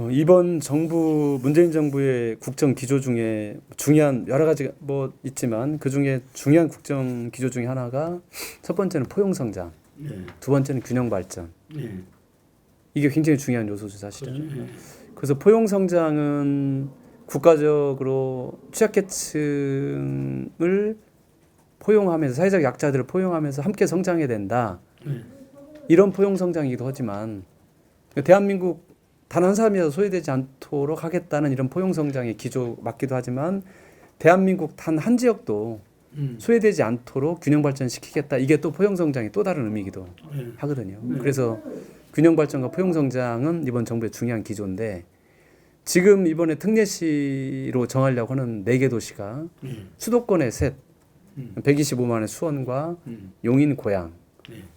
이번 정부 문재인 정부의 국정 기조 중에 중요한 여러 가지 뭐 있지만 그 중에 중요한 국정 기조 중에 하나가 첫 번째는 포용 성장, 두 번째는 균형 발전. 이게 굉장히 중요한 요소죠, 사실은. 그렇죠. 그래서 포용 성장은 국가적으로 취약계층을 포용하면서 사회적 약자들을 포용하면서 함께 성장해야 된다. 이런 포용 성장이기도 하지만 대한민국 단 한 사람이라도 소외되지 않도록 하겠다는 이런 포용 성장의 기조 맞기도 하지만 대한민국 단 한 지역도 소외되지 않도록 균형 발전시키겠다. 이게 또 포용 성장의 또 다른 의미이기도 하거든요. 그래서 균형 발전과 포용 성장은 이번 정부의 중요한 기조인데 지금 이번에 특례시로 정하려고 하는 4개 도시가 수도권의 셋, 125만의 수원과 용인, 고양,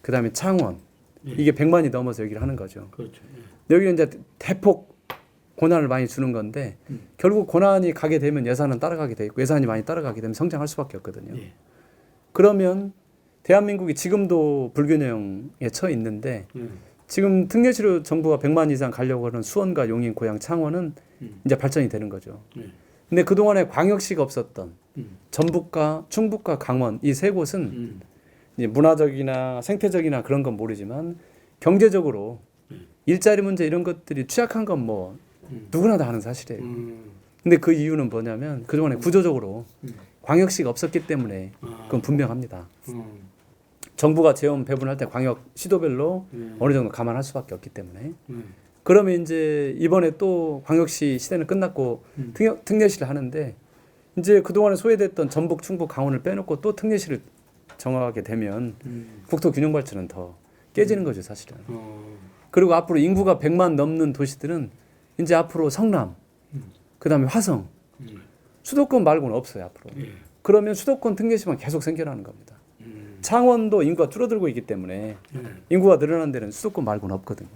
그다음에 창원. 이게 100만이 넘어서 여기를 하는 거죠. 그렇죠. 여기는 이제 대폭 고난을 많이 주는 건데 결국 고난이 가게 되면 예산은 따라가게 돼 있고 예산이 많이 따라가게 되면 성장할 수밖에 없거든요. 그러면 대한민국이 지금도 불균형에 처해 있는데 지금 특례시로 정부가 100만 이상 가려고 하는 수원과 용인, 고양, 창원은 이제 발전이 되는 거죠. 근데 그동안에 광역시가 없었던 전북과 충북과 강원 이 세 곳은 이제 문화적이나 생태적이나 그런 건 모르지만 경제적으로 일자리 문제 이런 것들이 취약한 건 뭐 누구나 다 아는 사실이에요. 근데 그 이유는 뭐냐면 그동안에 구조적으로 광역시가 없었기 때문에 그건 분명합니다. 정부가 재원 배분할 때 광역 시도별로 어느 정도 감안할 수밖에 없기 때문에 그러면 이제 이번에 또 광역시 시대는 끝났고 특례시를 하는데 이제 그동안에 소외됐던 전북, 충북, 강원을 빼놓고 또 특례시를 정하게 되면 국토 균형 발전은 더 깨지는 거죠, 사실은. 그리고 앞으로 인구가 100만 넘는 도시들은 이제 앞으로 성남, 그다음에 화성, 수도권 말고는 없어요, 앞으로. 그러면 수도권 특례시만 계속 생겨나는 겁니다. 창원도 인구가 줄어들고 있기 때문에 인구가 늘어난 데는 수도권 말고는 없거든요.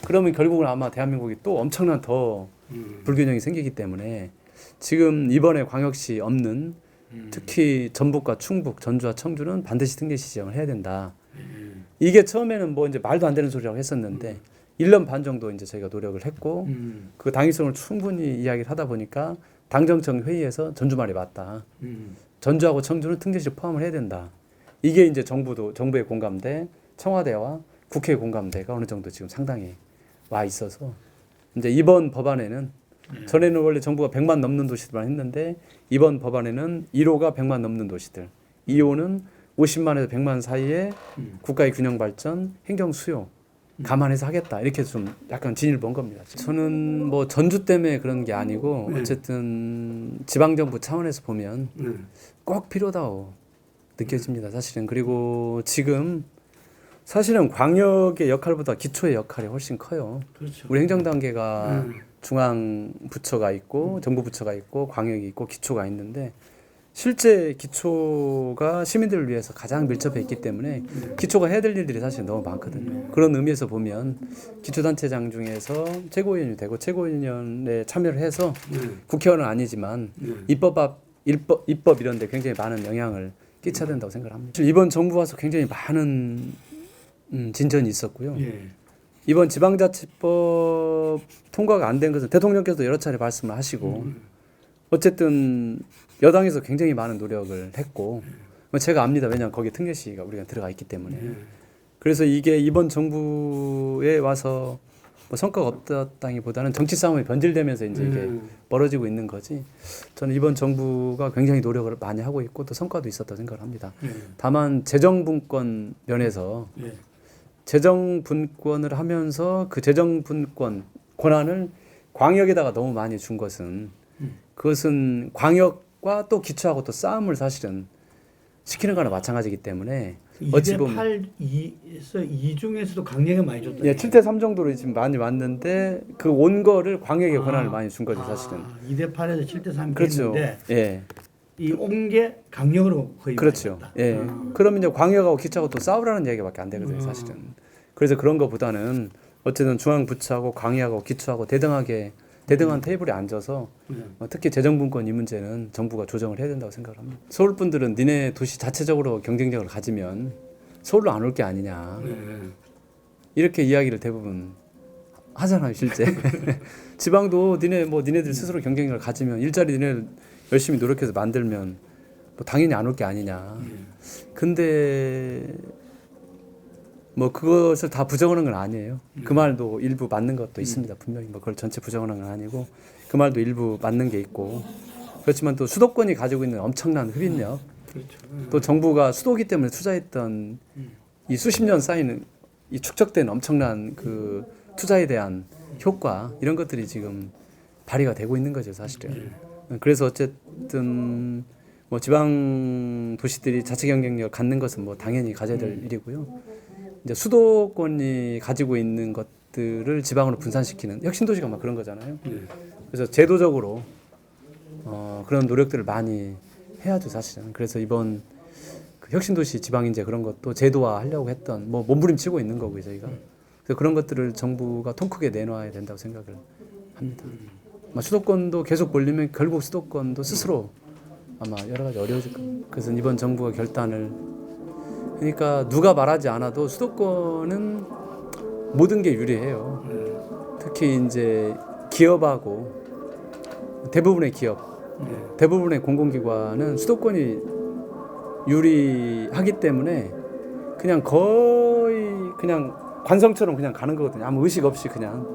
그러면 결국은 아마 대한민국이 또 엄청난 더 불균형이 생기기 때문에 지금 이번에 광역시 없는 특히 전북과 충북, 전주와 청주는 반드시 특례시 지정을 해야 된다. 이게 처음에는 뭐 이제 말도 안 되는 소리라고 했었는데 1년 반 정도 이제 저희가 노력을 했고 그 당위성을 충분히 이야기를 하다 보니까 당정청 회의에서 전주 말이 맞다. 전주하고 청주는 특례시를 포함을 해야 된다. 이게 이제 정부의 공감대, 청와대와 국회의 공감대가 어느 정도 지금 상당히 와 있어서 이제 이번 법안에는 전에는 원래 정부가 100만 넘는 도시들만 했는데 이번 법안에는 1호가 100만 넘는 도시들, 2호는 50만에서 100만 사이에 국가의 균형 발전, 행정 수요 감안해서 하겠다. 이렇게 좀 약간 진위를 본 겁니다. 저는 뭐 전주 때문에 그런 게 아니고 어쨌든 지방정부 차원에서 보면 꼭 필요하다고 느껴집니다. 사실은. 그리고 지금 사실은 광역의 역할보다 기초의 역할이 훨씬 커요. 그렇죠. 우리 행정단계가 중앙 부처가 있고 정부 부처가 있고 광역이 있고 기초가 있는데 실제 기초가 시민들을 위해서 가장 밀접해 있기 때문에 기초가 해야 될 일들이 사실 너무 많거든요. 그런 의미에서 보면 기초단체장 중에서 최고위원이 되고 최고위원에 참여를 해서 국회의원은 아니지만 입법 이런 데 굉장히 많은 영향을 끼쳐야 된다고 생각합니다. 이번 정부 와서 굉장히 많은 진전이 있었고요. 이번 지방자치법 통과가 안 된 것은 대통령께서도 여러 차례 말씀을 하시고 어쨌든 여당에서 굉장히 많은 노력을 했고 제가 압니다. 왜냐하면 거기에 특례시가 우리가 들어가 있기 때문에. 그래서 이게 이번 정부에 와서 뭐 성과가 없었다기보다는 정치 싸움이 변질되면서 이제 이게 벌어지고 있는 거지. 저는 이번 정부가 굉장히 노력을 많이 하고 있고 또 성과도 있었다고 생각을 합니다. 다만 재정분권 면에서 재정분권을 하면서 그 재정분권 권한을 광역에다가 너무 많이 준 것은 그것은 광역과 또 기초하고 또 싸움을 사실은 시키는 거나 마찬가지이기 때문에 2대 8, 2 중에서도 강력하게 많이 줬다. 예, 7대 3 정도로 지금 많이 왔는데 그 온 거를 광역에 권한을 많이 준 거죠, 사실은. 2대 8에서 7대 3이 그렇죠. 됐는데 예. 이 온 게 강력으로 거의 그렇죠. 예. 그러면 이제 광역하고 기초하고 또 싸우라는 얘기밖에 안 되거든요, 사실은. 그래서 그런 거보다는 어쨌든 중앙 부처하고 광역하고 기초하고 대등한 테이블에 앉아서 특히 재정분권 이 문제는 정부가 조정을 해야 된다고 생각을 합니다. 서울 분들은 니네 도시 자체적으로 경쟁력을 가지면 서울로 안 올 게 아니냐 이렇게 이야기를 대부분 하잖아요, 실제. 지방도 니네들 스스로 경쟁력을 가지면 일자리 니네 열심히 노력해서 만들면 뭐 당연히 안 올 게 아니냐. 근데 뭐 그것을 다 부정하는 건 아니에요. 그 말도 일부 맞는 것도 있습니다. 분명히 뭐 그걸 전체 부정하는 건 아니고 그 말도 일부 맞는 게 있고 그렇지만 또 수도권이 가지고 있는 엄청난 흡인력 그렇죠. 또 정부가 수도기 때문에 투자했던 이 수십 년 쌓이는 이 축적된 엄청난 그 투자에 대한 효과 이런 것들이 지금 발휘가 되고 있는 거죠, 사실은. 그래서 어쨌든 뭐 지방 도시들이 자체 경쟁력을 갖는 것은 뭐 당연히 가져야 될 일이고요. 이제 수도권이 가지고 있는 것들을 지방으로 분산시키는 혁신도시가 막 그런 거잖아요. 그래서 제도적으로 그런 노력들을 많이 해야죠, 사실은. 그래서 이번 그 혁신도시 지방인재 그런 것도 제도화하려고 했던 뭐 몸부림치고 있는 거고요, 저희가. 그래서 그런 것들을 정부가 통 크게 내놔야 된다고 생각을 합니다. 수도권도 계속 몰리면 결국 수도권도 스스로 아마 여러 가지 어려워질 겁니다. 그래서 이번 정부가 결단을 그러니까 누가 말하지 않아도 수도권은 모든 게 유리해요. 특히 이제 기업하고 대부분의 기업, 대부분의 공공기관은 수도권이 유리하기 때문에 그냥 거의 그냥 관성처럼 그냥 가는 거거든요. 아무 의식 없이 그냥.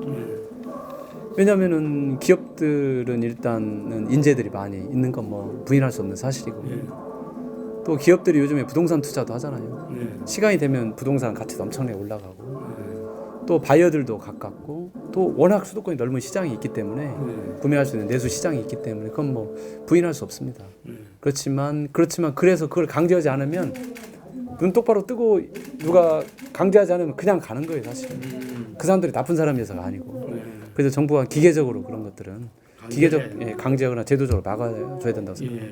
왜냐면은 기업들은 일단은 인재들이 많이 있는 건 뭐 부인할 수 없는 사실이고 또 기업들이 요즘에 부동산 투자도 하잖아요. 시간이 되면 부동산 가치도 엄청나게 올라가고 또 바이어들도 가깝고 또 워낙 수도권이 넓은 시장이 있기 때문에 구매할 수 있는 내수 시장이 있기 때문에 그건 뭐 부인할 수 없습니다. 그렇지만 그래서 그걸 강제하지 않으면 눈 똑바로 뜨고 누가 강제하지 않으면 그냥 가는 거예요, 사실은. 그 사람들이 나쁜 사람이어서가 아니고. 그래서 정부가 기계적으로 그런 것들은 강제하거나 제도적으로 막아줘야 된다고 생각합니다.